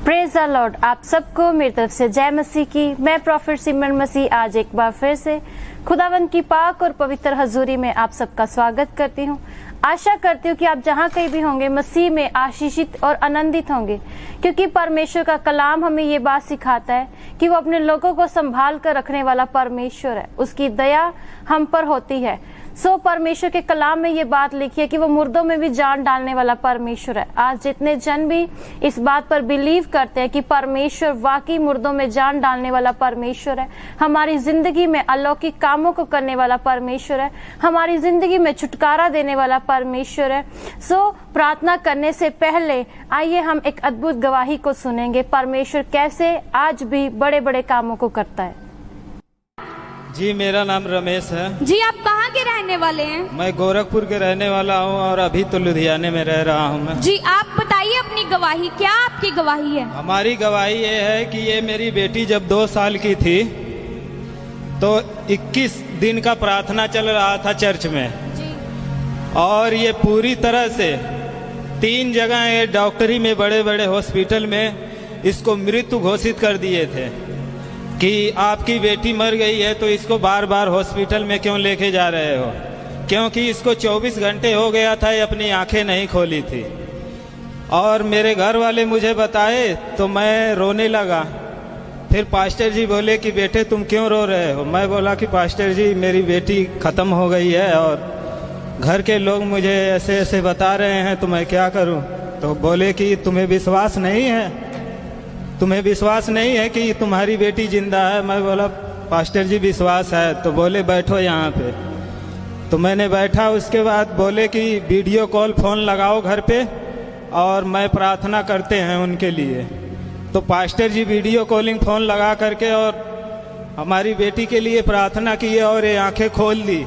Praise the Lord. आप सबको मेरी तरफ से जय मसीह की। मैं प्रोफेट सिमरन मसीह आज एक बार फिर से खुदावंद की पाक और पवित्र हजूरी में आप सबका स्वागत करती हूँ। आशा करती हूँ कि आप जहाँ कहीं भी होंगे मसीह में आशीषित और आनंदित होंगे, क्योंकि परमेश्वर का कलाम हमें ये बात सिखाता है कि वो अपने लोगों को संभाल कर रखने वाला परमेश्वर है। उसकी दया हम पर होती है। परमेश्वर के कलाम में ये बात लिखी है कि वो मुर्दों में भी जान डालने वाला परमेश्वर है। आज जितने जन भी इस बात पर बिलीव करते हैं कि परमेश्वर वाकई मुर्दों में जान डालने वाला परमेश्वर है, हमारी जिंदगी में अलौकिक कामों को करने वाला परमेश्वर है, हमारी जिंदगी में छुटकारा देने वाला परमेश्वर है। प्रार्थना करने से पहले आइए हम एक अद्भुत गवाही को सुनेंगे, परमेश्वर कैसे आज भी बड़े बड़े कामों को करता है। जी, मेरा नाम रमेश है। जी, आप कहाँ के रहने वाले हैं? मैं गोरखपुर के रहने वाला हूँ और अभी तो लुधियाने में रह रहा हूँ मैं। जी, आप बताइए अपनी गवाही, क्या आपकी गवाही है? हमारी गवाही ये है कि ये मेरी बेटी जब 2 साल की थी तो 21 दिन का प्रार्थना चल रहा था चर्च में जी। और ये पूरी तरह से 3 जगह ये डॉक्टरी में बड़े बड़े हॉस्पिटल में इसको मृत्यु घोषित कर दिए थे कि आपकी बेटी मर गई है, तो इसको बार बार हॉस्पिटल में क्यों लेके जा रहे हो, क्योंकि इसको 24 घंटे हो गया था, ये अपनी आंखें नहीं खोली थी। और मेरे घर वाले मुझे बताए तो मैं रोने लगा। फिर पास्टर जी बोले कि बेटे तुम क्यों रो रहे हो? मैं बोला कि पास्टर जी मेरी बेटी ख़त्म हो गई है और घर के लोग मुझे ऐसे ऐसे बता रहे हैं, तो मैं क्या करूं? तो बोले कि तुम्हें विश्वास नहीं है, तुम्हें विश्वास नहीं है कि तुम्हारी बेटी जिंदा है? मैं बोला पास्टर जी विश्वास है। तो बोले बैठो यहाँ पे। तो मैंने बैठा। उसके बाद बोले कि वीडियो कॉल फोन लगाओ घर पे और मैं प्रार्थना करते हैं उनके लिए। तो पास्टर जी वीडियो कॉलिंग फोन लगा करके और हमारी बेटी के लिए प्रार्थना की और ये आंखें खोल दी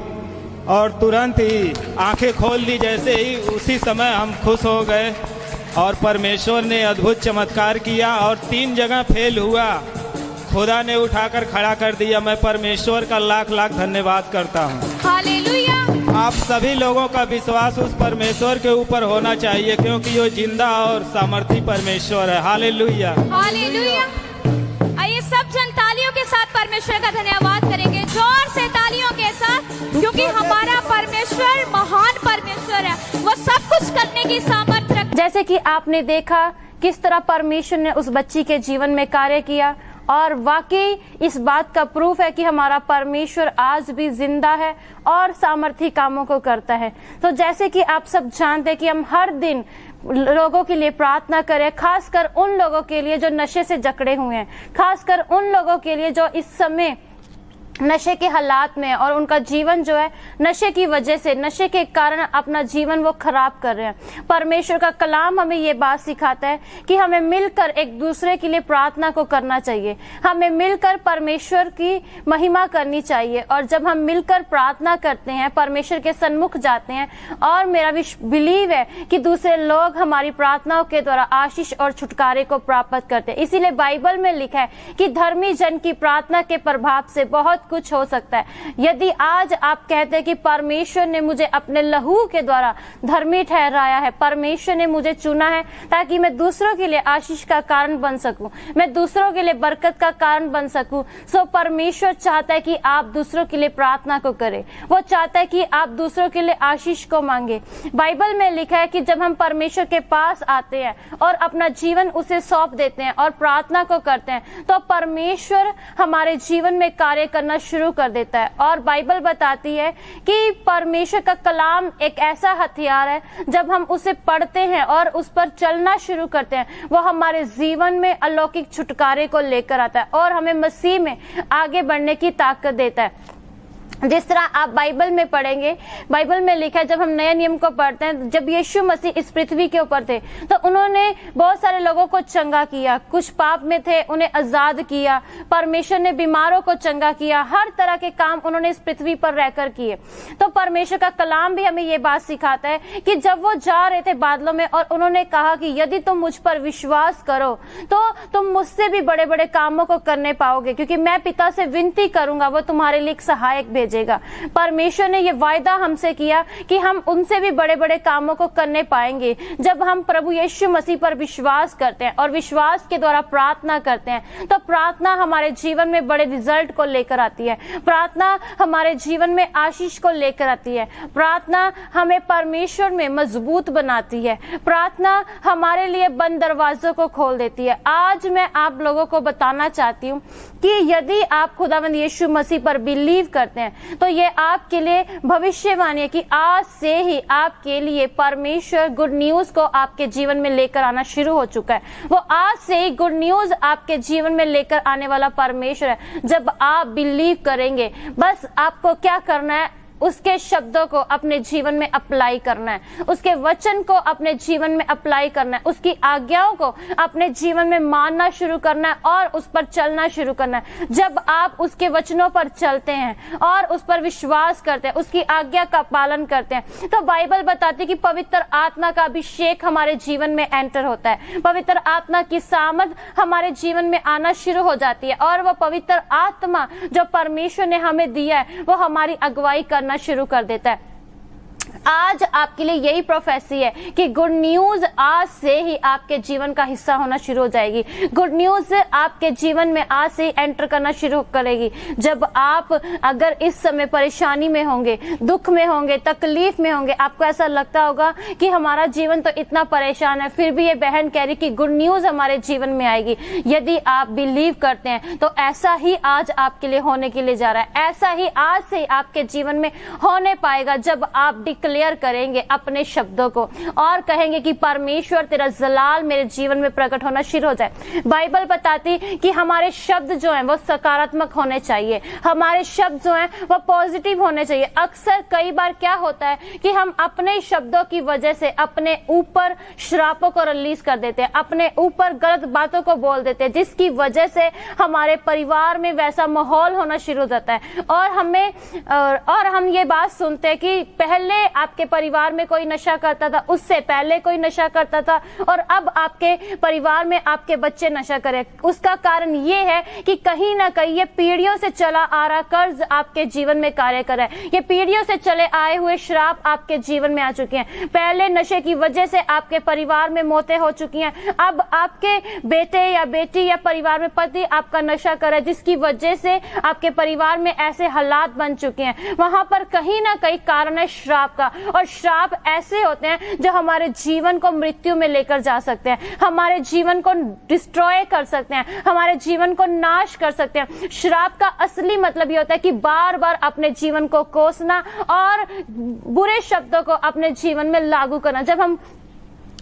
और तुरंत ही आंखें खोल दी। जैसे ही उसी समय हम खुश हो गए और परमेश्वर ने अद्भुत चमत्कार किया और 3 जगह फेल हुआ, खुदा ने उठाकर खड़ा कर दिया। मैं परमेश्वर का लाख लाख धन्यवाद करता हूँ। हालेलुया। आप सभी लोगों का विश्वास उस परमेश्वर के ऊपर होना चाहिए, क्योंकि वो जिंदा और सामर्थी परमेश्वर है। Hallelujah, hallelujah. आइए सब जन तालियों के साथ परमेश्वर का धन्यवाद करेंगे, जोर से तालियों के साथ, क्योंकि हमारा परमेश्वर महान परमेश्वर है। वो सब कुछ करने की सामर्थ्य रखता है। जैसे कि आपने देखा किस तरह परमेश्वर ने उस बच्ची के जीवन में कार्य किया, और वाकई इस बात का प्रूफ है कि हमारा परमेश्वर आज भी जिंदा है और सामर्थी कामों को करता है। तो जैसे कि आप सब जानते हैं कि हम हर दिन लोगों के लिए प्रार्थना करें, खासकर उन लोगों के लिए जो नशे से जकड़े हुए हैं, खासकर उन लोगों के लिए जो इस समय नशे के हालात में और उनका जीवन जो है नशे की वजह से, नशे के कारण अपना जीवन वो खराब कर रहे हैं। परमेश्वर का कलाम हमें ये बात सिखाता है कि हमें मिलकर एक दूसरे के लिए प्रार्थना को करना चाहिए, हमें मिलकर परमेश्वर की महिमा करनी चाहिए। और जब हम मिलकर प्रार्थना करते हैं, परमेश्वर के सन्मुख जाते हैं, और मेरा बिलीव है कि दूसरे लोग हमारी प्रार्थनाओं के द्वारा आशीष और छुटकारे को प्राप्त करते हैं। इसीलिए बाइबल में लिखा है कि धर्मी जन की प्रार्थना के प्रभाव से बहुत कुछ हो सकता है। यदि आज आप कहते हैं कि परमेश्वर ने मुझे अपने लहू के द्वारा धर्मी ठहराया है, परमेश्वर ने मुझे चुना है ताकि मैं दूसरों के लिए आशीष का कारण बन सकूं, मैं दूसरों के लिए बरकत का कारण बन सकूं, परमेश्वर चाहता है कि आप दूसरों के लिए प्रार्थना को करें। वो चाहता है कि आप दूसरों के लिए आशीष को मांगे। बाइबल में लिखा है कि जब हम परमेश्वर के पास आते हैं और अपना जीवन उसे सौंप देते हैं और प्रार्थना को करते हैं, तो परमेश्वर हमारे जीवन में कार्य करना शुरू कर देता है। और बाइबल बताती है कि परमेश्वर का कलाम एक ऐसा हथियार है, जब हम उसे पढ़ते हैं और उस पर चलना शुरू करते हैं, वो हमारे जीवन में अलौकिक छुटकारे को लेकर आता है और हमें मसीह में आगे बढ़ने की ताकत देता है। जिस तरह आप बाइबल में पढ़ेंगे, बाइबल में लिखा है, जब हम नए नियम को पढ़ते हैं, जब यीशु मसीह इस पृथ्वी के ऊपर थे तो उन्होंने बहुत सारे लोगों को चंगा किया, कुछ पाप में थे उन्हें आजाद किया, परमेश्वर ने बीमारों को चंगा किया, हर तरह के काम उन्होंने इस पृथ्वी पर रहकर किए। तो परमेश्वर का कलाम भी हमें ये बात सिखाता है कि जब वो जा रहे थे बादलों में और उन्होंने कहा कि यदि तुम मुझ पर विश्वास करो तो तुम मुझसे भी बड़े बड़े कामों को करने पाओगे, क्योंकि मैं पिता से विनती करूंगा, वो तुम्हारे लिए एक सहायक भेज भेजेगा। परमेश्वर ने ये वायदा हमसे किया कि हम उनसे भी बड़े बड़े कामों को करने पाएंगे जब हम प्रभु यीशु मसीह पर विश्वास करते हैं और विश्वास के द्वारा प्रार्थना करते हैं। तो प्रार्थना हमारे जीवन में बड़े रिजल्ट को लेकर आती है, प्रार्थना हमारे जीवन में आशीष को लेकर आती है, प्रार्थना हमें परमेश्वर में मजबूत बनाती है, प्रार्थना हमारे लिए बंद दरवाजों को खोल देती है। आज मैं आप लोगों को बताना चाहती हूँ कि यदि आप खुदावंद यीशु मसीह पर बिलीव करते हैं तो ये आपके लिए भविष्यवाणी है कि आज से ही आपके लिए परमेश्वर गुड न्यूज को आपके जीवन में लेकर आना शुरू हो चुका है। वो आज से ही गुड न्यूज आपके जीवन में लेकर आने वाला परमेश्वर है। जब आप बिलीव करेंगे, बस आपको क्या करना है, उसके शब्दों को अपने जीवन में अप्लाई करना है, उसके वचन को अपने जीवन में अप्लाई करना है, उसकी आज्ञाओं को अपने जीवन में मानना शुरू करना है और उस पर चलना शुरू करना है। जब आप उसके वचनों पर चलते हैं और उस पर विश्वास करते हैं, उसकी आज्ञा का पालन करते हैं, तो बाइबल बताती है कि पवित्र आत्मा का अभिषेक हमारे जीवन में एंटर होता है, पवित्र आत्मा की सामर्थ हमारे जीवन में आना शुरू हो जाती है और वह पवित्र आत्मा जो परमेश्वर ने हमें दिया है वो हमारी अगुवाई करना शुरू कर देता है। आज आपके लिए यही प्रोफेसी है कि गुड न्यूज आज से ही आपके जीवन का हिस्सा होना शुरू हो जाएगी। गुड न्यूज आपके जीवन में आज से ही एंटर करना शुरू करेगी। जब आप अगर इस समय परेशानी में होंगे, दुख में होंगे, तकलीफ में होंगे, आपको ऐसा लगता होगा कि हमारा जीवन तो इतना परेशान है, फिर भी ये बहन कह रही कि गुड न्यूज हमारे जीवन में आएगी। यदि आप बिलीव करते हैं तो ऐसा ही आज आपके लिए होने के लिए जा रहा है। ऐसा ही आज से आपके जीवन में होने पाएगा जब आप डिक्लेयर करेंगे अपने शब्दों को और कहेंगे कि परमेश्वर तेरा जलाल मेरे जीवन में प्रकट होना शुरू हो जाए। बाइबल बताती कि हमारे शब्द जो हैं वो सकारात्मक होने चाहिए, हमारे शब्द जो हैं वो पॉजिटिव होने चाहिए। अक्सर कई बार क्या होता है कि हम अपने शब्दों की वजह से अपने ऊपर श्रापों को रिलीज कर देते हैं, अपने ऊपर गलत बातों को बोल देते हैं, जिसकी वजह से हमारे परिवार में वैसा माहौल होना शुरू हो जाता है और हम ये बात सुनते हैं कि पहले आपके परिवार में कोई नशा करता था, उससे पहले कोई नशा करता था और अब आपके परिवार में आपके बच्चे नशा करें। उसका कारण ये है कि कहीं ना कहीं ये पीढ़ियों से चला आ रहा कर्ज आपके जीवन में कार्य कर रहा है, ये पीढ़ियों से चले आए हुए श्राप आपके जीवन में आ चुके हैं। पहले नशे की वजह से आपके परिवार में मौतें हो चुकी हैं, अब आपके बेटे या बेटी या परिवार में पति आपका नशा कर रहा है, जिसकी वजह से आपके परिवार में ऐसे हालात बन चुके हैं। वहां पर कहीं ना कहीं कारण है श्राप का, और श्राप ऐसे होते हैं जो हमारे जीवन को मृत्यु में लेकर जा सकते हैं, हमारे जीवन को डिस्ट्रॉय कर सकते हैं, हमारे जीवन को नाश कर सकते हैं। श्राप का असली मतलब ये होता है कि बार बार अपने जीवन को कोसना और बुरे शब्दों को अपने जीवन में लागू करना। जब हम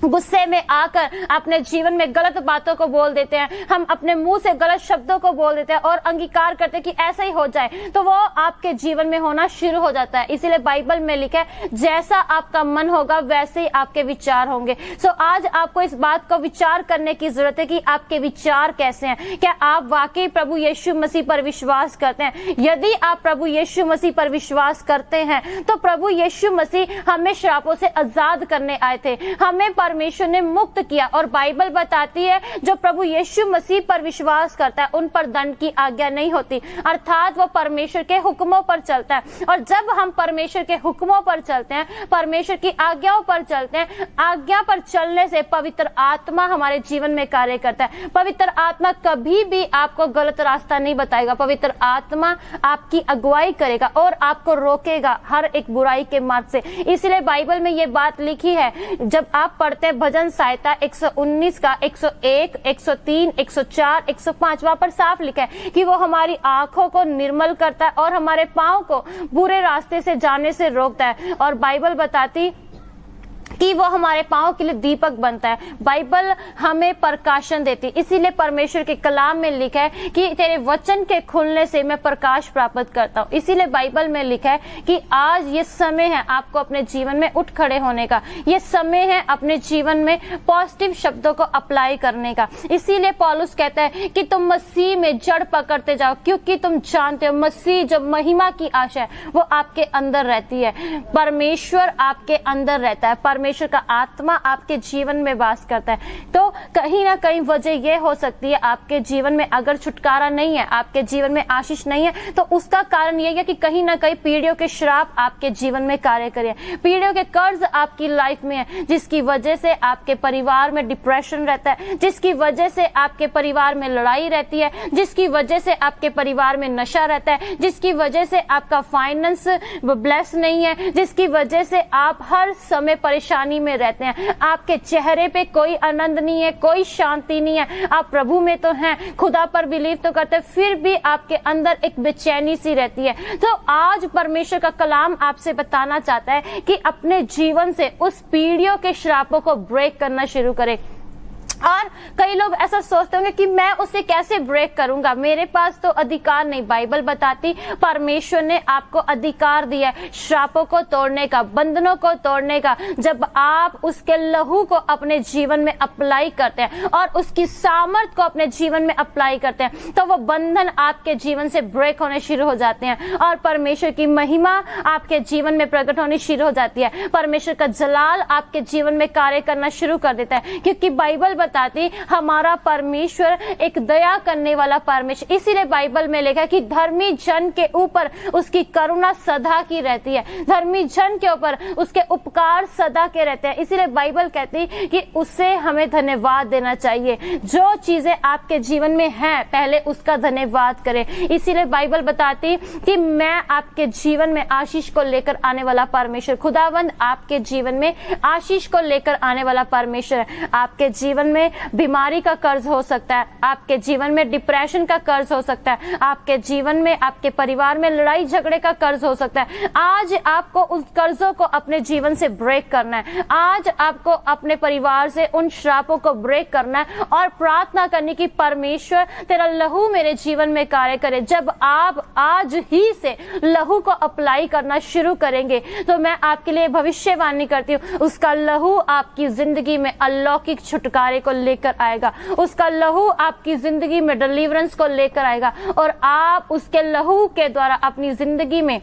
गुस्से में आकर अपने जीवन में गलत बातों को बोल देते हैं, हम अपने मुंह से गलत शब्दों को बोल देते हैं और अंगीकार करते हैं कि ऐसा ही हो जाए, तो वो आपके जीवन में होना शुरू हो जाता है। इसीलिए बाइबल में लिखा है जैसा आपका मन होगा वैसे ही आपके विचार होंगे। सो आज आपको इस बात को विचार करने की जरूरत है कि आपके विचार कैसे हैं। क्या आप वाकई प्रभु यीशु मसीह पर विश्वास करते हैं? यदि आप प्रभु यीशु मसीह पर विश्वास करते हैं तो प्रभु यीशु मसीह हमें श्रापों से आजाद करने आए थे, हमें परमेश्वर ने मुक्त किया। और बाइबल बताती है जो प्रभु यीशु मसीह पर विश्वास करता है उन पर दंड की आज्ञा नहीं होती, अर्थात वो परमेश्वर के हुक्मों पर चलता है। और जब हम परमेश्वर के हुक्मों पर चलते हैं, परमेश्वर की आज्ञाओं पर चलते हैं, आज्ञा पर चलने से पवित्र आत्मा हमारे जीवन में कार्य करता है। पवित्र आत्मा कभी भी आपको गलत रास्ता नहीं बताएगा, पवित्र आत्मा आपकी अगुवाई करेगा और आपको रोकेगा हर एक बुराई के मार्ग से। इसलिए बाइबल में ये बात लिखी है, जब आप पढ़ते हैं भजन संहिता 119 का 101, 103, 104, 105, वहां पर साफ लिखा है कि वो हमारी आंखों को निर्मल करता है और हमारे पांव को बुरे रास्ते से जाने से रोकता है। और बाइबल बताती कि वो हमारे पांव के लिए दीपक बनता है। बाइबल हमें प्रकाशन देती, इसीलिए परमेश्वर के कलाम में लिखा है कि तेरे वचन के खुलने से मैं प्रकाश प्राप्त करता हूँ। इसीलिए बाइबल में लिखा है कि आज ये समय है आपको अपने जीवन में उठ खड़े होने का, ये समय है अपने जीवन में पॉजिटिव शब्दों को अप्लाई करने का। इसीलिए पौलुस कहता है कि तुम मसीह में जड़ पकड़ते जाओ, क्योंकि तुम जानते हो मसीह जो महिमा की आशा है वो आपके अंदर रहती है। परमेश्वर आपके अंदर रहता है, परमेश्वर का आत्मा आपके जीवन में वास करता है। तो कहीं ना कहीं वजह यह हो सकती है, आपके जीवन में अगर छुटकारा नहीं है, आपके जीवन में आशीष नहीं है, तो उसका कारण यह है कि कहीं ना कहीं पीढ़ियों के श्राप आपके जीवन में कार्य करे, पीढ़ियों के कर्ज आपकी लाइफ में है, जिसकी वजह से आपके परिवार में डिप्रेशन रहता है, जिसकी वजह से आपके परिवार में लड़ाई रहती है, जिसकी वजह से आपके परिवार में नशा रहता है, जिसकी वजह से आपका फाइनेंस ब्लेस नहीं है, जिसकी वजह से आप हर समय परेशानी में रहते हैं, आपके चेहरे पे कोई आनंद नहीं है, कोई शांति नहीं है। आप प्रभु में तो हैं, खुदा पर बिलीव तो करते हैं, फिर भी आपके अंदर एक बेचैनी सी रहती है। तो आज परमेश्वर का कलाम आपसे बताना चाहता है कि अपने जीवन से उस पीढ़ियों के श्रापों को ब्रेक करना शुरू करें। और कई लोग ऐसा सोचते होंगे कि मैं उसे कैसे ब्रेक करूंगा, मेरे पास तो अधिकार नहीं। बाइबल बताती परमेश्वर ने आपको अधिकार दिया है श्रापों को तोड़ने का, बंधनों को तोड़ने का। जब आप उसके लहू को अपने जीवन में अप्लाई करते हैं और उसकी सामर्थ को अपने जीवन में अप्लाई करते हैं, तो वो बंधन आपके जीवन से ब्रेक होने शुरू हो जाते हैं और परमेश्वर की महिमा आपके जीवन में प्रकट होनी शुरू हो जाती है। परमेश्वर का जलाल आपके जीवन में कार्य करना शुरू कर देता है, क्योंकि बाइबल बताती हमारा परमेश्वर एक दया करने वाला परमेश्वर। इसीलिए बाइबल में लिखा है कि धर्मी जन के ऊपर उसकी करुणा सदा की रहती है, धर्मी जन के ऊपर उसके उपकार सदा के रहते हैं। इसीलिए बाइबल कहती है कि उससे हमें धन्यवाद देना चाहिए। जो चीजें आपके जीवन में हैं पहले उसका धन्यवाद करें। इसीलिए बाइबल बताती कि मैं आपके जीवन में आशीष को लेकर आने वाला परमेश्वर, खुदावंद आपके जीवन में आशीष को लेकर आने वाला परमेश्वर है। आपके जीवन में बीमारी का कर्ज हो सकता है, आपके जीवन में डिप्रेशन का कर्ज हो सकता है, आपके जीवन में, आपके परिवार में लड़ाई झगड़े का कर्ज हो सकता है। आज आपको उस कर्जों को अपने जीवन से ब्रेक करना है। आज आपको अपने परिवार से उन श्रापों को ब्रेक करना है और प्रार्थना करनी कि परमेश्वर तेरा लहू मेरे जीवन में कार्य करे। जब आप आज ही से लहू को अप्लाई करना शुरू करेंगे तो मैं आपके लिए भविष्यवाणी करती हूँ, उसका लहू आपकी जिंदगी में अलौकिक छुटकारे को लेकर आएगा, उसका लहू आपकी जिंदगी में डिलीवरेंस को लेकर आएगा और आप उसके लहू के द्वारा अपनी जिंदगी में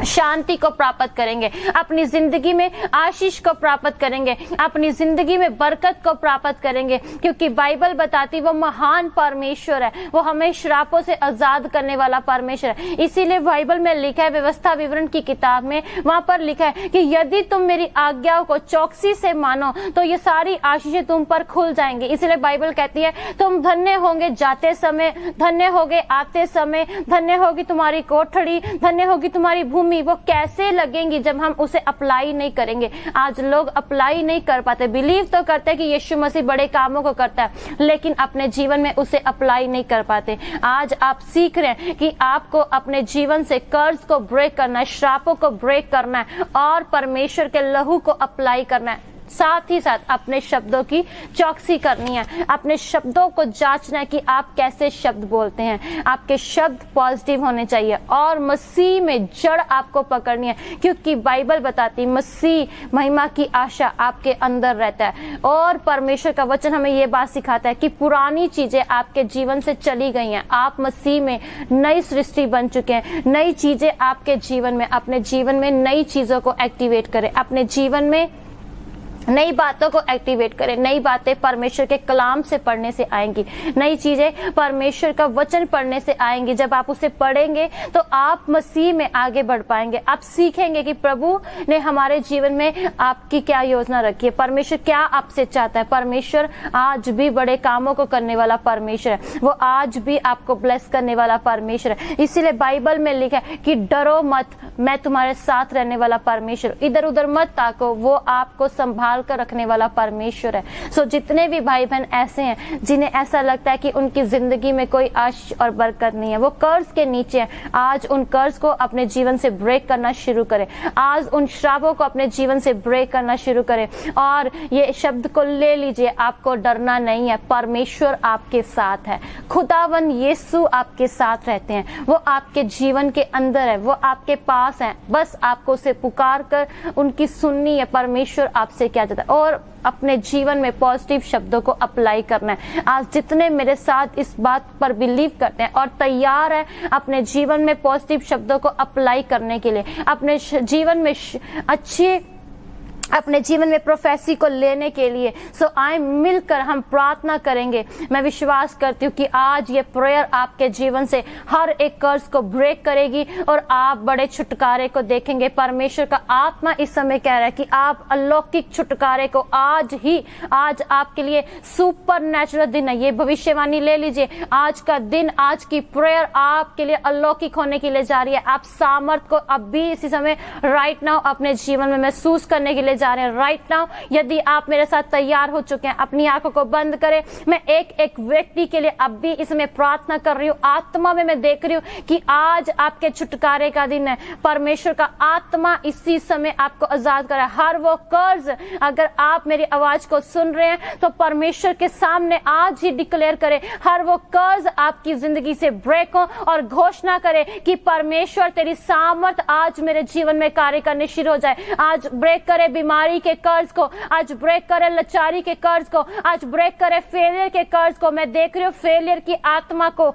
शांति को प्राप्त करेंगे, अपनी जिंदगी में आशीष को प्राप्त करेंगे, अपनी जिंदगी में बरकत को प्राप्त करेंगे। क्योंकि बाइबल बताती वो महान परमेश्वर है, वो हमें श्रापों से आजाद करने वाला परमेश्वर है। इसीलिए बाइबल में लिखा है, व्यवस्था विवरण की किताब में, वहां पर लिखा है कि यदि तुम मेरी आज्ञाओं को चौकसी से मानो तो ये सारी आशीषें तुम पर खुल जाएंगी। इसीलिए बाइबल कहती है तुम धन्य होंगे जाते समय, धन्य होगे आते समय, धन्य होगी तुम्हारी कोठड़ी, धन्य होगी तुम्हारी भूमि। वो कैसे लगेंगी जब हम उसे अप्लाई नहीं करेंगे। आज लोग अप्लाई नहीं कर पाते, बिलीव तो करते हैं कि यीशु मसीह बड़े कामों को करता है, लेकिन अपने जीवन में उसे अप्लाई नहीं कर पाते। आज आप सीख रहे हैं कि आपको अपने जीवन से कर्ज को ब्रेक करना है, श्रापों को ब्रेक करना है और परमेश्वर के लहू को अप्लाई करना है। साथ ही साथ अपने शब्दों की चौकसी करनी है, अपने शब्दों को जांचना है कि आप कैसे शब्द बोलते हैं। आपके शब्द पॉजिटिव होने चाहिए और मसीह में जड़ आपको पकड़नी है, क्योंकि बाइबल बताती मसीह महिमा की आशा आपके अंदर रहता है। और परमेश्वर का वचन हमें ये बात सिखाता है कि पुरानी चीजें आपके जीवन से चली गई हैं, आप मसीह में नई सृष्टि बन चुके हैं। नई चीजें आपके जीवन में, अपने जीवन में नई चीजों को एक्टिवेट करें, अपने जीवन में नई बातों को एक्टिवेट करें। नई बातें परमेश्वर के कलाम से पढ़ने से आएंगी, नई चीजें परमेश्वर का वचन पढ़ने से आएंगी। जब आप उसे पढ़ेंगे तो आप मसीह में आगे बढ़ पाएंगे। आप सीखेंगे कि प्रभु ने हमारे जीवन में आपकी क्या योजना रखी है, परमेश्वर क्या आपसे चाहता है। परमेश्वर आज भी बड़े कामों को करने वाला परमेश्वर है, वो आज भी आपको ब्लेस करने वाला परमेश्वर है। इसीलिए बाइबल में लिखा है कि डरो मत, मैं तुम्हारे साथ रहने वाला परमेश्वर, इधर उधर मत ताको, वो आपको संभाल कर रखने वाला परमेश्वर है। सो जितने भी भाई बहन ऐसे हैं जिन्हें ऐसा लगता है कि उनकी जिंदगी में कोई आशीष और बरकत नहीं है, वो कर्ज के नीचे है, आज उन कर्ज को अपने जीवन से ब्रेक करना शुरू करें। आज उन श्रापों को अपने जीवन से ब्रेक करना शुरू करें और ये शब्द को ले लीजिए, आपको डरना नहीं है, परमेश्वर आपके साथ है। खुदावन यीशु आपके साथ रहते हैं, वो आपके जीवन के अंदर है, वो आपके पास है। बस आपको उसे पुकार कर उनकी सुननी है, परमेश्वर आपसे क्या चाहता है, और अपने जीवन में पॉजिटिव शब्दों को अप्लाई करना है। आज जितने मेरे साथ इस बात पर बिलीव करते हैं और तैयार है अपने जीवन में पॉजिटिव शब्दों को अप्लाई करने के लिए, अपने जीवन में अच्छी अपने जीवन में प्रोफेसी को लेने के लिए। सो आए मिलकर हम प्रार्थना करेंगे। मैं विश्वास करती हूँ कि आज ये प्रेयर आपके जीवन से हर एक कर्ज को ब्रेक करेगी और आप बड़े छुटकारे को देखेंगे। परमेश्वर का आत्मा इस समय कह रहा है कि आप अलौकिक छुटकारे को आज आपके लिए सुपर नेचुरल दिन है। ये भविष्यवाणी ले लीजिए, आज का दिन, आज की प्रेयर आपके लिए अलौकिक होने के लिए जा रही है। आप सामर्थ को अभी इसी समय राइट नाउ अपने जीवन में महसूस करने के लिए जा रहे हैं। राइट नाउ यदि आप मेरे साथ तैयार हो चुके हैं, अपनी आंखों को बंद करें। मैं एक एक व्यक्ति के लिए अभी इसमें प्रार्थना कर रही हूँ। आत्मा में मैं देख रही हूँ कि आज आपके छुटकारे का दिन है। परमेश्वर का आत्मा इसी समय आपको आजाद करे। हर वो कर्ज, अगर आप मेरी आवाज को सुन रहे हैं तो परमेश्वर के सामने आज ही डिक्लेयर करें, हर वो कर्ज आपकी जिंदगी से ब्रेक हो और घोषणा करे कि परमेश्वर तेरी सामर्थ आज मेरे जीवन में कार्य करने शुरू हो जाए। आज ब्रेक करे बीमारी के कर्ज को, आज ब्रेक करे लाचारी के कर्ज को, आज ब्रेक करे फेलियर के कर्ज को। मैं देख रही हूँ फेलियर की आत्मा को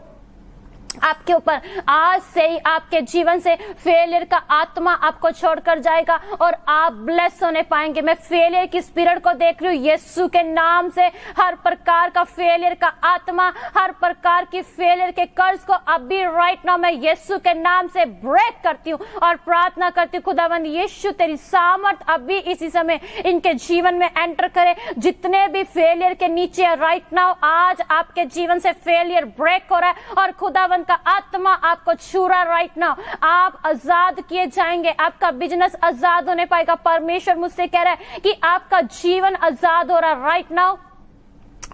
आपके ऊपर। आज से ही आपके जीवन से फेलियर का आत्मा आपको छोड़कर जाएगा और आप ब्लेस होने पाएंगे। मैं फेलियर की स्पिरिट को देख रही हूँ यीशु के नाम से। हर प्रकार का फेलियर का आत्मा, हर प्रकार की फेलियर के कर्ज को अभी राइट नाउ मैं यीशु के नाम से ब्रेक करती हूँ और प्रार्थना करती हूँ खुदावंद यीशु तेरी सामर्थ अभी इसी समय इनके जीवन में एंटर करे। जितने भी फेलियर के नीचे राइट नाउ आज आपके जीवन से फेलियर ब्रेक हो रहा है और खुदावंद का आत्मा आपको छू रहा राइट नाउ। आप आजाद किए जाएंगे, आपका बिजनेस आजाद होने पाएगा। परमेश्वर मुझसे कह रहा है कि आपका जीवन आजाद हो रहा राइट नाउ।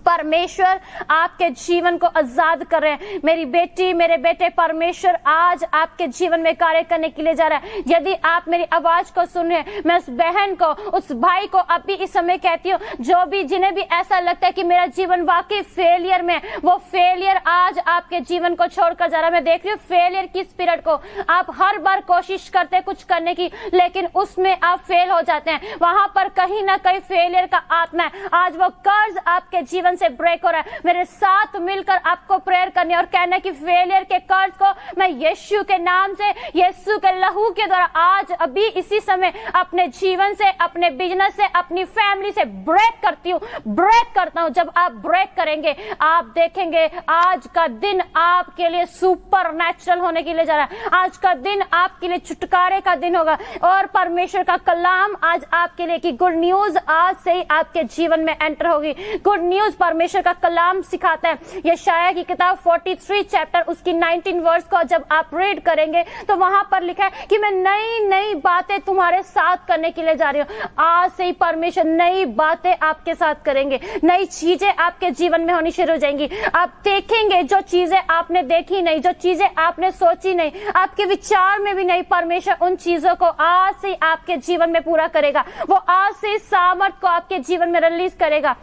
परमेश्वर आपके जीवन को आजाद कर रहे हैं। मेरी बेटी, मेरे बेटे, परमेश्वर आज आपके जीवन में कार्य करने के लिए जा रहा है। यदि आप मेरी आवाज को सुन रहे हैं, मैं उस बहन को, उस भाई को अभी इस समय कहती हूँ, जो भी जिन्हें भी ऐसा लगता है कि मेरा जीवन वाकई फेलियर में, वो फेलियर आज आपके जीवन को छोड़कर जा रहा है। मैं देख रही हूँ फेलियर की स्पिरिट को। आप हर बार कोशिश करते हैं कुछ करने की, लेकिन उसमें आप फेल हो जाते हैं। वहां पर कहीं ना कहीं फेलियर का आत्मा है। आज वो कर्ज आपके जीवन से ब्रेक हो रहा है। मेरे साथ मिलकर आपको प्रेयर करनी और कहना कि फेलियर के कर्ज को मैं यीशु के नाम से, यीशु के लहू के द्वारा आज अभी इसी समय अपने जीवन से, अपने बिजनेस से, अपनी फैमिली से ब्रेक करती हूँ, ब्रेक करता हूँ। जब आप ब्रेक करेंगे आप देखेंगे आज का दिन आपके लिए सुपर नेचुरल होने के लिए जा रहा है। आज का दिन आपके लिए छुटकारे का दिन होगा और परमेश्वर का कलाम आज आपके लिए कि गुड न्यूज आज से ही आपके जीवन में एंटर होगी। गुड न्यूज परमेश्वर का कलाम सिखाता है। यशायाह की किताब 43 चैप्टर उसकी 19 वर्स को जब आप रीड करेंगे तो वहां पर लिखा है कि मैं नई नई बातें तुम्हारे साथ करने के लिए जा रही हूँ। आज से ही परमेश्वर नई बातें आपके साथ करेंगे, नई चीजें आपके जीवन में होनी शुरू हो जाएंगी। आप देखेंगे जो चीजें आपने देखी नहीं, जो चीजें आपने सोची नहीं, आपके विचार में भी नहीं, परमेश्वर उन चीजों को आज से आपके जीवन में पूरा करेगा। वो आज से सामर्थ को आपके जीवन में रिलीज करेगा।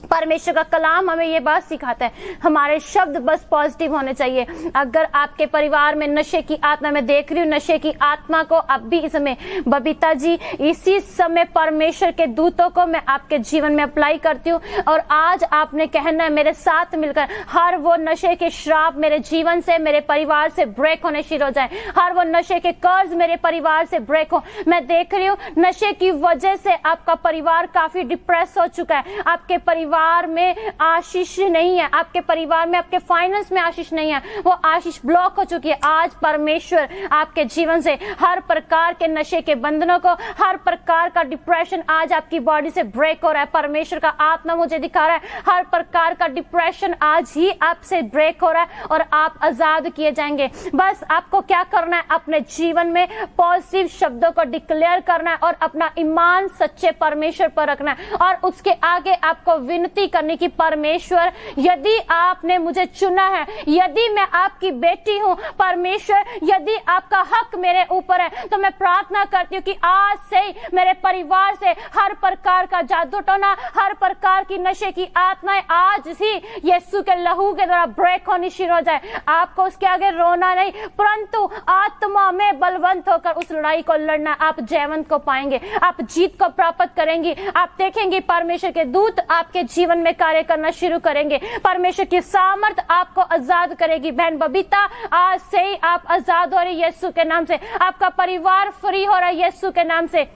परमेश्वर का कलाम हमें ये बात सिखाता है, हमारे शब्द बस पॉजिटिव होने चाहिए। अगर आपके परिवार में नशे की आत्मा, मैं देख रही हूँ नशे की आत्मा को अब भी इसमें, बबीता जी इसी समय परमेश्वर के दूतों को मैं आपके जीवन में अप्लाई करती हूँ और आज आपने कहना है मेरे साथ मिलकर, हर वो नशे के श्राप मेरे जीवन से, मेरे परिवार से ब्रेक होने शुरू हो जाए। हर वो नशे के कर्ज मेरे परिवार से ब्रेक हो। मैं देख रही हूँ नशे की वजह से आपका परिवार काफी डिप्रेस हो चुका है। आपके परिवार में आशीष नहीं है, आपके परिवार में, आपके फाइनेंस में आशीष नहीं है, वो आशीष ब्लॉक हो चुकी है। आज परमेश्वर आपके जीवन से हर प्रकार के नशे के बंधनों को, हर प्रकार का डिप्रेशन आज आपकी बॉडी से ब्रेक हो रहा है। परमेश्वर का आत्मा मुझे दिखा रहा है हर प्रकार का डिप्रेशन आज ही आपसे ब्रेक हो रहा है और आप आजाद किए जाएंगे। बस आपको क्या करना है, अपने जीवन में पॉजिटिव शब्दों को डिक्लेयर करना है और अपना ईमान सच्चे परमेश्वर पर रखना है और उसके आगे आपको विनती करने की, परमेश्वर यदि आपने मुझे चुना है, यदि मैं आपकी बेटी हूं, परमेश्वर यदि आपका हक मेरे ऊपर है, तो मैं प्रार्थना करती हूँ कि आज से मेरे परिवार से हर प्रकार का जादू टोना, हर प्रकार की नशे की आत्माएं आज ही यीशु के लहू के द्वारा ब्रेक होनी शुरू हो जाए। आपको उसके आगे रोना नहीं, परंतु आत्मा में बलवंत होकर उस लड़ाई को लड़ना। आप जयवंत को पाएंगे, आप जीत को प्राप्त करेंगी। आप देखेंगे परमेश्वर के दूत आपके जीवन में कार्य करना शुरू करेंगे। परमेश्वर की सामर्थ आपको आजाद करेगी। बहन बबीता आज से ही आप आजाद हो रही यीशु के नाम से। आपका परिवार फ्री हो रहा है यीशु के नाम से।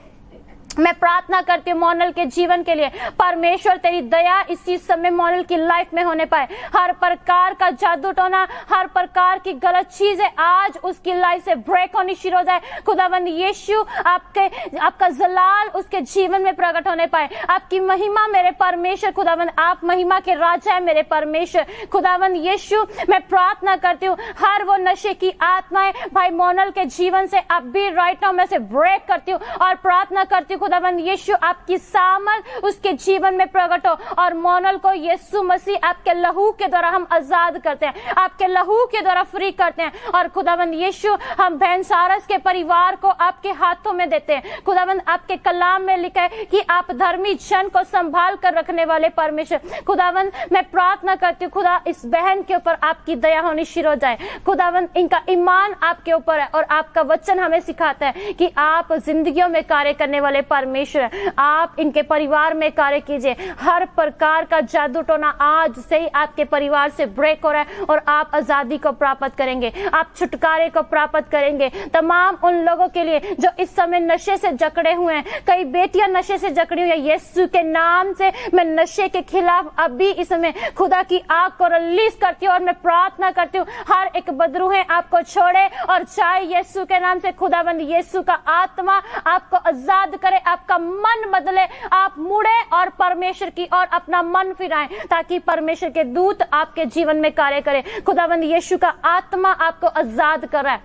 मैं प्रार्थना करती हूँ मोनल के जीवन के लिए, परमेश्वर तेरी दया इसी समय मोनल की लाइफ में होने पाए। हर प्रकार का जादू टोना, हर प्रकार की गलत चीजें आज उसकी लाइफ से ब्रेक होनी शुरू हो जाए। खुदावंद यीशु आपका जलाल उसके जीवन में प्रकट होने पाए। आपकी महिमा मेरे परमेश्वर, खुदावंद आप महिमा के राजा है मेरे परमेश्वर। खुदावंद यीशु मैं प्रार्थना करती हूँ हर वो नशे की आत्माएं भाई मोनल के जीवन से अब भी राइट नाउ मैं से ब्रेक करती हूँ और प्रार्थना करती हूँ खुदावंद यीशु आपकी सामर्थ उसके जीवन में प्रकट हो और मोनल को यीशु मसीह आपके लहू के द्वारा हम आजाद करते हैं, आपके लहू के द्वारा फ्री करते हैं। और खुदावंद यीशु हम बहन सारस के परिवार को आपके हाथों में देते हैं। खुदावंद आपके कलाम में लिखा है कि आप धर्मी जन को संभाल कर रखने वाले परमेश्वर। खुदावंद मैं प्रार्थना करती हूँ खुदा इस बहन के ऊपर आपकी दया होनी शुरू हो जाए। खुदावंद इनका ईमान आपके ऊपर है और आपका वचन हमें सिखाता है कि आप जिंदगियों में कार्य करने वाले परमेश्वर, आप इनके परिवार में कार्य कीजिए। हर प्रकार का जादू टोना आज से ही आपके परिवार से ब्रेक हो रहा है और आप आजादी को प्राप्त करेंगे, आप छुटकारे को प्राप्त करेंगे। तमाम उन लोगों के लिए जो इस समय नशे से जकड़े हुए हैं, कई बेटियां नशे से जकड़ी हुई है, यीशु के नाम से मैं नशे के खिलाफ अभी इस समय खुदा की आग को रिलीज करती हूँ और मैं प्रार्थना करती हूँ हर एक बदरूहें आपको छोड़े और चाहे यीशु के नाम से खुदाबंद यीशु का आत्मा आपको आजाद करे, आपका मन बदले, आप मुड़े और परमेश्वर की और अपना मन फिराएं ताकि परमेश्वर के दूत आपके जीवन में कार्य करे। खुदाबंद यीशु का आत्मा आपको आजाद करे,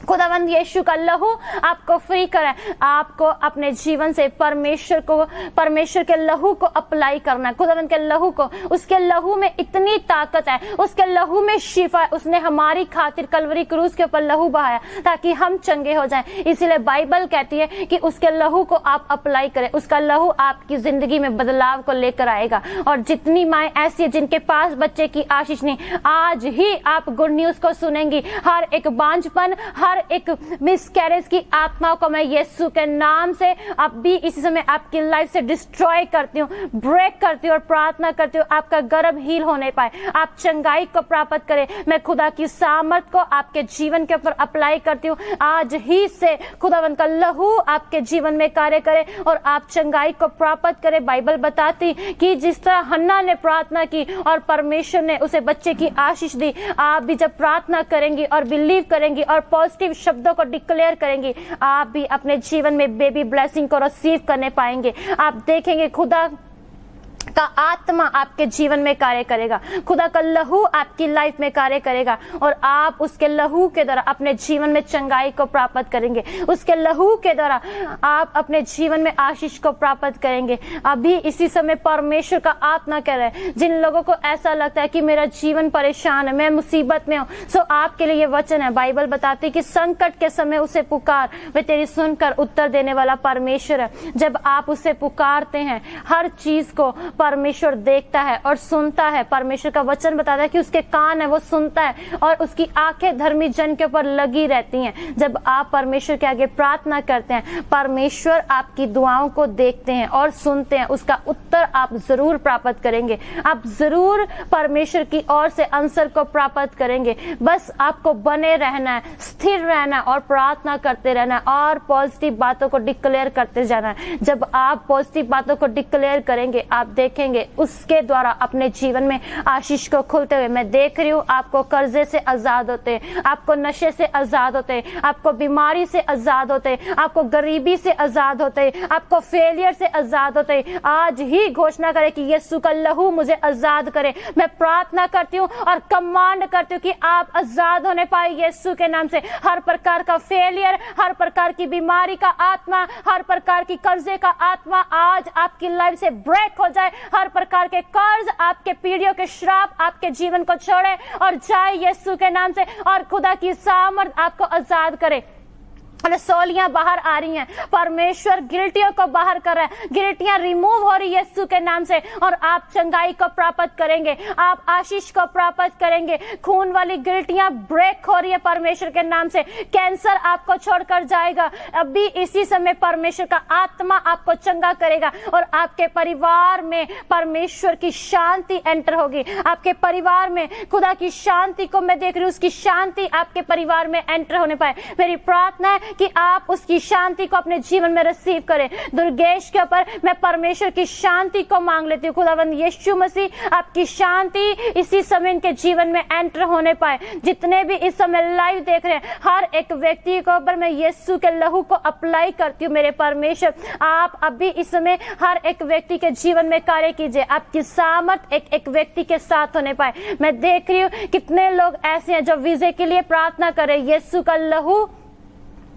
खुदावंद यीशु का लहू आपको फ्री करे। आपको अपने जीवन से परमेश्वर के लहू को अप्लाई करना है। खुदावंद के लहू को, उसके लहू में इतनी ताकत है, उसके लहू में शिफा है। उसने हमारी खातिर कलवरी क्रूस के ऊपर लहू बहाया ताकि हम चंगे हो जाएं। इसीलिए बाइबल कहती है कि उसके लहू को आप अप्लाई करें, उसका लहू आपकी जिंदगी में बदलाव को लेकर आएगा। और जितनी माएं ऐसी है जिनके पास बच्चे की आशीष नहीं, आज ही आप गुड न्यूज को सुनेंगी। हर एक बांझपन, हर एक मिसकैरेज की आत्माओं को मैं यीशु के नाम से अब भी इसी समय आपकी लाइफ से डिस्ट्रॉय करती हूँ, ब्रेक करती हूँ और प्रार्थना करती हूँ आपका गर्भ हील होने पाए, आप चंगाई को प्राप्त करें। मैं खुदा की सामर्थ को आपके जीवन के ऊपर अप्लाई करती हूँ। आज ही से खुदावंत का लहू आपके जीवन में कार्य करे और आप चंगाई को प्राप्त करें। बाइबल बताती कि जिस तरह हन्ना ने प्रार्थना की और परमेश्वर ने उसे बच्चे की आशीष दी, आप भी जब प्रार्थना करेंगी और बिलीव करेंगी और पॉजिटिव शब्दों को डिक्लेयर करेंगे, आप भी अपने जीवन में बेबी ब्लेसिंग को रिसीव करने पाएंगे। आप देखेंगे खुदा का आत्मा आपके जीवन में कार्य करेगा, खुदा का लहू आपकी लाइफ में कार्य करेगा और आप उसके लहू के द्वारा अपने जीवन में चंगाई को प्राप्त करेंगे। उसके लहू के द्वारा आप अपने जीवन में आशीष को प्राप्त करेंगे। अभी इसी समय परमेश्वर का आत्मा कह रहा है, जिन लोगों को ऐसा लगता है कि मेरा जीवन परेशान है, मैं मुसीबत में हूँ, सो आपके लिए ये वचन है। बाइबल बताती है कि संकट के समय उसे पुकार, वे तेरी सुनकर उत्तर देने वाला परमेश्वर है। जब आप उसे पुकारते हैं, हर चीज को परमेश्वर देखता है और सुनता है। परमेश्वर का वचन बताता है कि उसके कान है, वो सुनता है और उसकी आंखें धर्मी जन के ऊपर लगी रहती हैं। जब आप परमेश्वर के आगे प्रार्थना करते हैं, परमेश्वर आपकी दुआओं को देखते हैं और सुनते हैं, उसका उत्तर आप जरूर प्राप्त करेंगे। आप जरूर परमेश्वर की ओर से आंसर को प्राप्त करेंगे। बस आपको बने रहना है, स्थिर रहना और प्रार्थना करते रहना और पॉजिटिव बातों को डिक्लेयर करते जाना है। जब आप पॉजिटिव बातों को डिक्लेयर करेंगे, आप देखेंगे उसके द्वारा अपने जीवन में आशीष को खुलते हुए। मैं देख रही हूँ आपको कर्जे से आजाद होते, आपको नशे से आजाद होते, आपको बीमारी से आजाद होते, आपको गरीबी से आजाद होते, आपको फेलियर से आजाद होते। आज ही घोषणा करें कि यीशु का लहू मुझे आजाद करे। मैं प्रार्थना करती हूँ और कमांड करती हूँ कि आप आजाद होने पाए यीशु के नाम से। हर प्रकार का फेलियर, हर प्रकार की बीमारी का आत्मा, हर प्रकार की कर्जे का आत्मा आज आपकी लाइफ से ब्रेक हो जाए। हर प्रकार के कर्ज, आपके पीढ़ियों के श्राप आपके जीवन को छोड़े और जाए यीशु के नाम से और खुदा की सामर्थ आपको आजाद करे। रसौलियां बाहर आ रही हैं, परमेश्वर गिल्टियों को बाहर कर रहा है, गिल्टियां रिमूव हो रही है यीशु के नाम से और आप चंगाई को प्राप्त करेंगे, आप आशीष को प्राप्त करेंगे। खून वाली गिल्टियां ब्रेक हो रही है परमेश्वर के नाम से। कैंसर आपको छोड़कर जाएगा। अभी इसी समय परमेश्वर का आत्मा आपको चंगा करेगा और आपके परिवार में परमेश्वर की शांति एंटर होगी। आपके परिवार में खुदा की शांति को मैं देख रही हूँ, उसकी शांति आपके परिवार में एंटर होने पाए। मेरी प्रार्थना है कि आप उसकी शांति को अपने जीवन में रिसीव करें। दुर्गेश के ऊपर मैं परमेश्वर की शांति को मांग लेती हूँ। खुदावंद यीशु मसीह, आपकी शांति इसी समय इनके जीवन में एंटर होने पाए। जितने भी इस समय लाइव देख रहे हैं, हर एक व्यक्ति के ऊपर मैं यीशु के लहू को अप्लाई करती हूँ। मेरे परमेश्वर, आप अभी इस समय हर एक व्यक्ति के जीवन में कार्य कीजिए। आपकी सामर्थ एक एक व्यक्ति के साथ होने पाए। मैं देख रही हूँ कितने लोग ऐसे हैं जो वीजे के लिए प्रार्थना करें। यीशु का लहू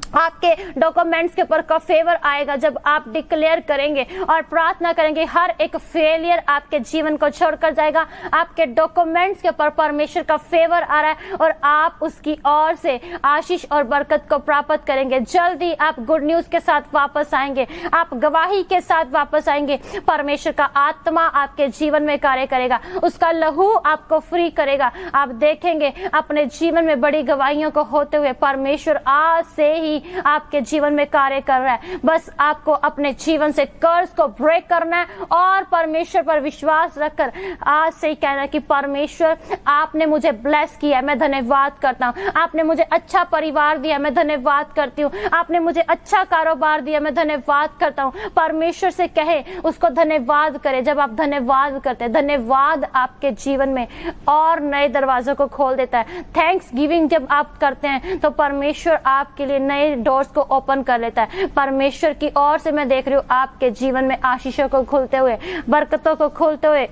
आपके डॉक्यूमेंट्स के ऊपर का फेवर आएगा जब आप डिक्लेयर करेंगे और प्रार्थना करेंगे। हर एक फेलियर आपके जीवन को छोड़कर जाएगा। आपके डॉक्यूमेंट्स के ऊपर परमेश्वर का फेवर आ रहा है और आप उसकी ओर से आशीष और बरकत को प्राप्त करेंगे। जल्दी आप गुड न्यूज के साथ वापस आएंगे, आप गवाही के साथ वापस आएंगे। परमेश्वर का आत्मा आपके जीवन में कार्य करेगा, उसका लहू आपको फ्री करेगा। आप देखेंगे अपने जीवन में बड़ी गवाहियों को होते हुए। परमेश्वर आज से ही आपके जीवन में कार्य कर रहा है। बस आपको अपने जीवन से कर्ज को ब्रेक करना है और परमेश्वर पर विश्वास रखकर आज से ही कहना है कि परमेश्वर, आपने मुझे ब्लेस किया है, मैं धन्यवाद करता हूँ। आपने मुझे अच्छा परिवार दिया, मैं धन्यवाद करती हूँ। आपने मुझे अच्छा कारोबार दिया, मैं धन्यवाद करता हूँ। परमेश्वर से कहे, उसको धन्यवाद करे। जब आप धन्यवाद करते हैं, धन्यवाद आपके जीवन में और नए दरवाजों को खोल देता है। थैंक्स गिविंग जब आप करते हैं तो परमेश्वर आपके लिए नए डोर्स को ओपन कर लेता है। परमेश्वर की ओर से मैं देख रही हूँ आपके जीवन में आशीषों को खुलते हुए, बरकतों को खोलते हुए।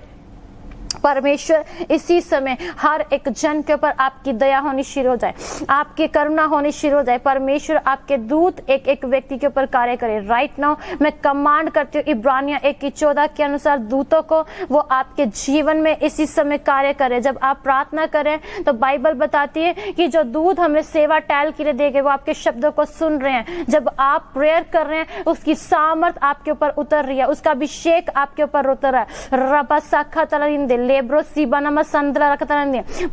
परमेश्वर इसी समय हर एक जन के ऊपर आपकी दया होनी शुरू हो जाए, आपकी करुणा होनी शुरू हो जाए। परमेश्वर आपके दूत एक एक व्यक्ति के ऊपर कार्य करे। राइट नाउ मैं कमांड करती हूँ इब्रानियों 1:14 के अनुसार दूतों को, वो आपके जीवन में इसी समय कार्य करे। जब आप प्रार्थना करें तो बाइबल बताती है कि जो दूत हमें सेवा टैल के लिए देंगे वो आपके शब्दों को सुन रहे हैं। जब आप प्रेयर कर रहे हैं उसकी सामर्थ आपके ऊपर उतर रही है, उसका अभिषेक आपके ऊपर उतर रहा है। रबा साखा तलरिंदे लेब्रो सीबानामा संदला रखता।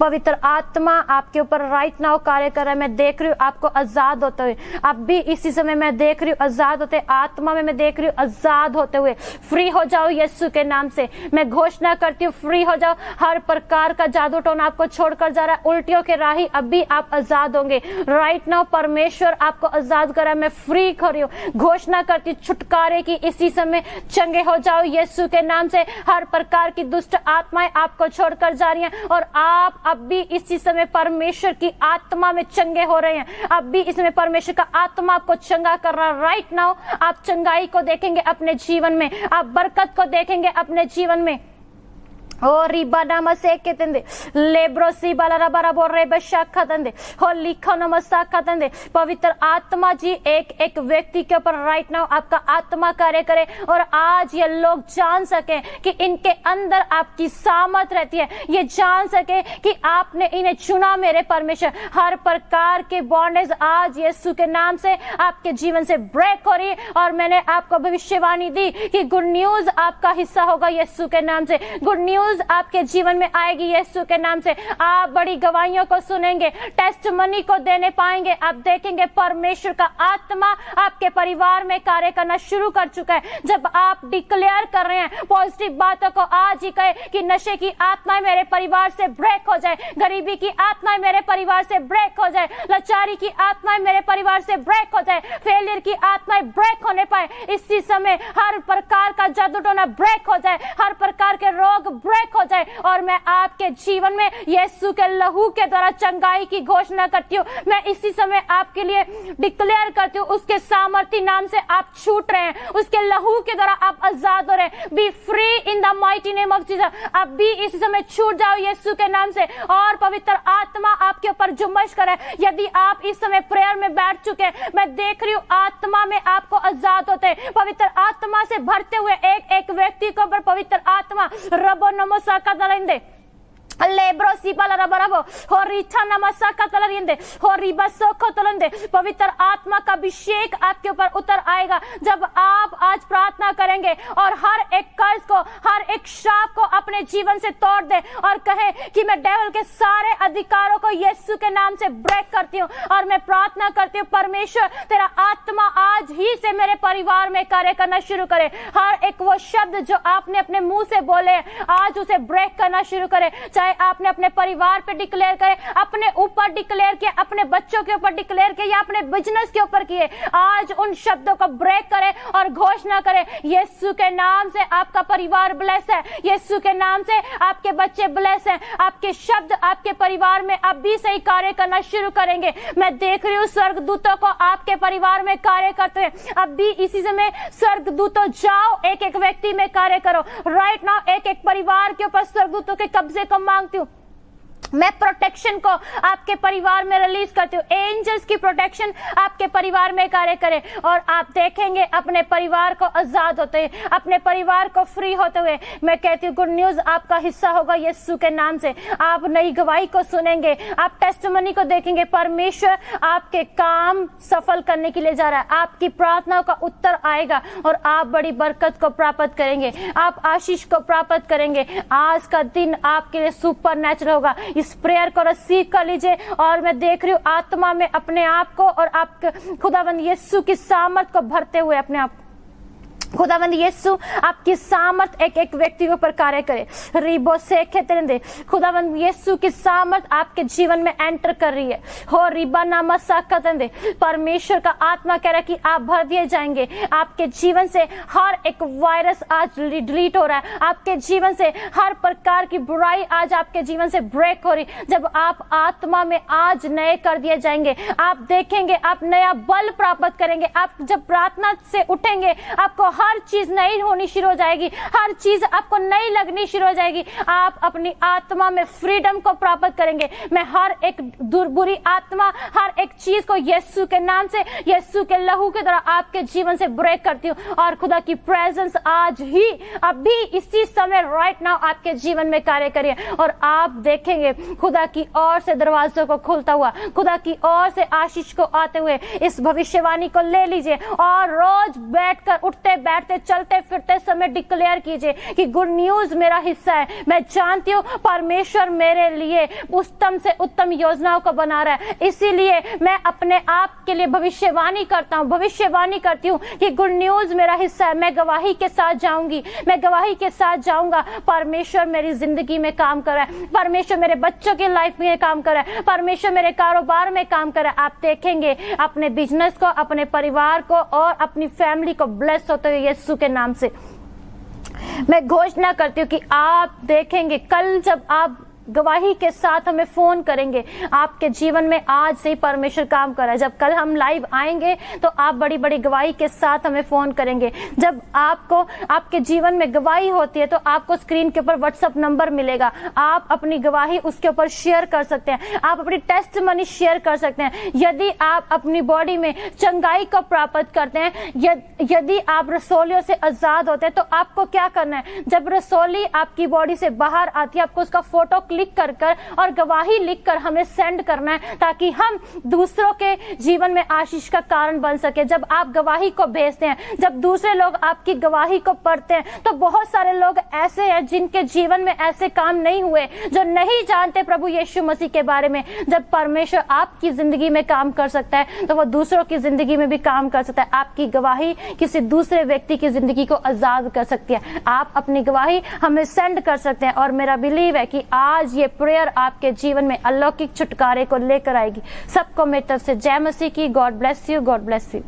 पवित्र आत्मा आपके ऊपर राइट नाउ कार्य कर रहा है। मैं देख रही हूँ आपको आजाद होते हुए। अब भी इसी समय मैं देख रही हूँ आजाद होते, आत्मा में मैं देख रही हूँ आजाद होते हुए। फ्री हो जाओ यीशु के नाम से। मैं घोषणा करती हूँ फ्री हो जाओ। हर प्रकार का जादू टोना आपको छोड़कर जा रहा है, उल्टियों के राही अभी आप आजाद होंगे। राइट नाउ परमेश्वर आपको आजाद कर रहा है। मैं फ्री हो रही हूँ, घोषणा करती हूँ छुटकारे की। इसी समय चंगे हो जाओ यीशु के नाम से। हर प्रकार की दुष्ट आत्माएं आपको छोड़कर जा रही हैं और आप अब भी इसी समय परमेश्वर की आत्मा में चंगे हो रहे हैं। अब भी इसमें परमेश्वर का आत्मा आपको चंगा कर रहा है। राइट नाउ आप चंगाई को देखेंगे अपने जीवन में, आप बरकत को देखेंगे अपने जीवन में। ओ रिबाना मसे के तंदे लेब्रोसी बालारा बराबर रेबशा खतंदे हो लिखो नमस्ता खतंदे। पवित्र आत्मा जी एक एक व्यक्ति के ऊपर राइट नाउ आपका आत्मा कार्य करे और आज ये लोग जान सके कि इनके अंदर आपकी सामर्थ रहती है। ये जान सके कि आपने इन्हें चुना मेरे परमेश्वर। हर प्रकार के बॉन्डेज आज यीशु के नाम से आपके जीवन से ब्रेक हो रही है और मैंने आपको भविष्यवाणी दी कि गुड न्यूज आपका हिस्सा होगा यीशु के नाम से। गुड न्यूज आपके जीवन में आएगी यीशु के नाम से। आप बड़ी गवाहियों को सुनेंगे, टेस्टमनी को देने पाएंगे। आप देखेंगे परमेश्वर का आत्मा आपके परिवार में कार्य करना शुरू कर चुका है। जब आप डिक्लेयर कर रहे हैं पॉजिटिव बातों को, आज ही कहे कि नशे की आत्माएं मेरे परिवार से ब्रेक हो जाए, गरीबी की आत्माएं मेरे परिवार से ब्रेक हो जाए, लाचारी की आत्माएं मेरे परिवार से ब्रेक हो जाए, फेलियर की आत्माएं ब्रेक होने पाए। इसी समय हर प्रकार का जादू टोना ब्रेक हो जाए, हर प्रकार के रोग ब्रेक हो जाए और मैं आपके जीवन में यीशु के लहू के द्वारा चंगाई की घोषणा करती हूँ। मैं इसी समय आपके लिए डिक्लेयर करती हूँ उसके सामर्थी नाम से आप छूट रहे हैं, उसके लहू के द्वारा आप आजाद हो रहे हैं। B free in the mighty name of Jesus. आप भी इसी समय छूट जाओ यीशु के नाम से और पवित्र आत्मा आपके ऊपर जुम्मश करे। यदि आप इस समय प्रेयर में बैठ चुके हैं, मैं देख रही हूँ आत्मा में आपको आजाद होते हैं। पवित्र आत्मा से भरते हुए एक एक व्यक्ति को ऊपर पवित्र आत्मा रबो नमोसा का दलेंदे लेब्रोसी बालारा बराबो हो रिचा नमसा का तलरिंदे हो रिबसो को तलंदे। पवित्र आत्मा का अभिषेक आपके ऊपर उतर आएगा जब आप आज प्रार्थना करेंगे और हर एक कर्ज को, हर एक श्राप को अपने जीवन से तोड़ दे और कहे कि मैं डेविल के सारे अधिकारों को यीशु के नाम से ब्रेक करती हूँ और मैं प्रार्थना करती हूँ परमेश्वर तेरा आत्मा आज ही से मेरे परिवार में कार्य करना शुरू करे। हर एक वो शब्द जो आपने अपने मुंह से बोले आज उसे ब्रेक करना शुरू करे। चाहे आपने आपने अपने परिवार पे डिक्लेयर करे, अपने ऊपर डिक्लेयर किए, अपने बच्चों के ऊपर डिक्लेयर किए या अपने बिजनेस के ऊपर किए, आज उन शब्दों को ब्रेक करें और घोषणा करें, यीशु के नाम से आपका परिवार ब्लेस है, यीशु के नाम से आपके बच्चे ब्लेस हैं, आपके शब्द आपके परिवार में अभी से ही कार्य करना शुरू करेंगे। मैं देख रही हूँ स्वर्गदूतों को आपके परिवार में कार्य करते हैं। अब भी इसी समय स्वर्गदूतों जाओ, एक एक व्यक्ति में कार्य करो। राइट नाउ एक एक परिवार के ऊपर स्वर्गदूतों के कब्जे को मांगती हूँ। मैं प्रोटेक्शन को आपके परिवार में रिलीज करती हूँ। एंजल्स की प्रोटेक्शन आपके परिवार में कार्य करे और आप देखेंगे अपने परिवार को आजाद होते हुए, अपने परिवार को फ्री होते हुए। मैं कहती हूँ गुड न्यूज आपका हिस्सा होगा यीशु के नाम से। आप नई गवाही को सुनेंगे, आप टेस्टिमनी को देखेंगे। परमेश्वर आपके काम सफल करने के लिए जा रहा है, आपकी प्रार्थनाओं का उत्तर आएगा और आप बड़ी बरकत को प्राप्त करेंगे, आप आशीष को प्राप्त करेंगे। आज का दिन आपके लिए सुपर नेचुरल होगा। इस प्रेयर को रिसीव कर लीजिए और मैं देख रही हूँ आत्मा में अपने आप को और आपके खुदावंद यीशु की सामर्थ को भरते हुए अपने आप। खुदावंद यीशु आपकी सामर्थ एक एक व्यक्ति के ऊपर कार्य करे। रिबो से खेतरेंदे खुदावंद यीशु की सामर्थ आपके जीवन में एंटर कर रही है। हो रिबा नामा साकतंदे परमेश्वर का आत्मा कह रहा है कि आप भर दिए जाएंगे। आपके जीवन से हर एक वायरस आज डिलीट हो रहा है, आपके जीवन से हर प्रकार की बुराई आज आपके जीवन से ब्रेक हो रही। जब आप आत्मा में आज नए कर दिए जाएंगे, आप देखेंगे आप नया बल प्राप्त करेंगे। आप जब प्रार्थना से उठेंगे आपको हर चीज नई होनी शुरू हो जाएगी, हर चीज आपको नई लगनी शुरू हो जाएगी। आप अपनी आत्मा में फ्रीडम को प्राप्त करेंगे। मैं हर एक बुरी आत्मा, हर एक चीज को यीशु के नाम से, यीशु के लहू के द्वारा आपके जीवन से ब्रेक करती हूँ और खुदा की प्रेजेंस आज ही अभी इसी समय राइट नाउ आपके जीवन में कार्य करिए और आप देखेंगे खुदा की ओर से दरवाजों को खुलता हुआ, खुदा की ओर से आशीष को आते हुए। इस भविष्यवाणी को ले लीजिए और रोज बैठकर उठते बैठते चलते फिरते समय डिक्लेयर कीजिए कि गुड न्यूज मेरा हिस्सा है। मैं जानती हूँ परमेश्वर मेरे लिए उत्तम से उत्तम योजनाओं को बना रहा है, इसीलिए मैं अपने आप के लिए भविष्यवाणी करता हूँ, भविष्यवाणी करती हूँ कि गुड न्यूज मेरा हिस्सा है। मैं गवाही के साथ जाऊंगी, मैं गवाही के साथ जाऊंगा। परमेश्वर मेरी जिंदगी में काम कर रहा है, परमेश्वर मेरे बच्चों की लाइफ में काम कर रहा है, परमेश्वर मेरे कारोबार में काम कर रहा है। आप देखेंगे अपने बिजनेस को, अपने परिवार को और अपनी फैमिली को ब्लेस होते हुए यीशु के नाम से। मैं घोषणा करती हूँ कि आप देखेंगे कल जब आप गवाही के साथ हमें फोन करेंगे, आपके जीवन में आज से ही परमेश्वर काम कर रहा है। जब कल हम लाइव आएंगे तो आप बड़ी बड़ी गवाही के साथ हमें फोन करेंगे। जब आपको आपके जीवन में गवाही होती है तो आपको स्क्रीन के ऊपर व्हाट्सएप नंबर मिलेगा, आप अपनी गवाही उसके ऊपर शेयर कर सकते हैं, आप अपनी टेस्टिमनी शेयर कर सकते हैं। यदि आप अपनी बॉडी में चंगाई को प्राप्त करते हैं, यदि आप रसोलियों से आजाद होते हैं, तो आपको क्या करना है? जब रसोली आपकी बॉडी से बाहर आती है, आपको उसका फोटो क्लिक कर और गवाही लिखकर हमें सेंड करना है ताकि हम दूसरों के जीवन में आशीष का कारण बन सके। जब आप गवाही को भेजते हैं, जब दूसरे लोग आपकी गवाही को पढ़ते हैं, तो बहुत सारे लोग ऐसे हैं जिनके जीवन में ऐसे काम नहीं हुए, जो नहीं जानते प्रभु यीशु मसीह के बारे में। जब परमेश्वर आपकी जिंदगी में काम कर सकता है तो वो दूसरों की जिंदगी में भी काम कर सकता है। आपकी गवाही किसी दूसरे व्यक्ति की जिंदगी को आजाद कर सकती है। आप अपनी गवाही हमें सेंड कर सकते हैं और मेरा बिलीव है कि आज ये प्रेयर आपके जीवन में अलौकिक छुटकारे को लेकर आएगी। सबको मेरी तरफ से जय मसीह की। God bless you, God bless you.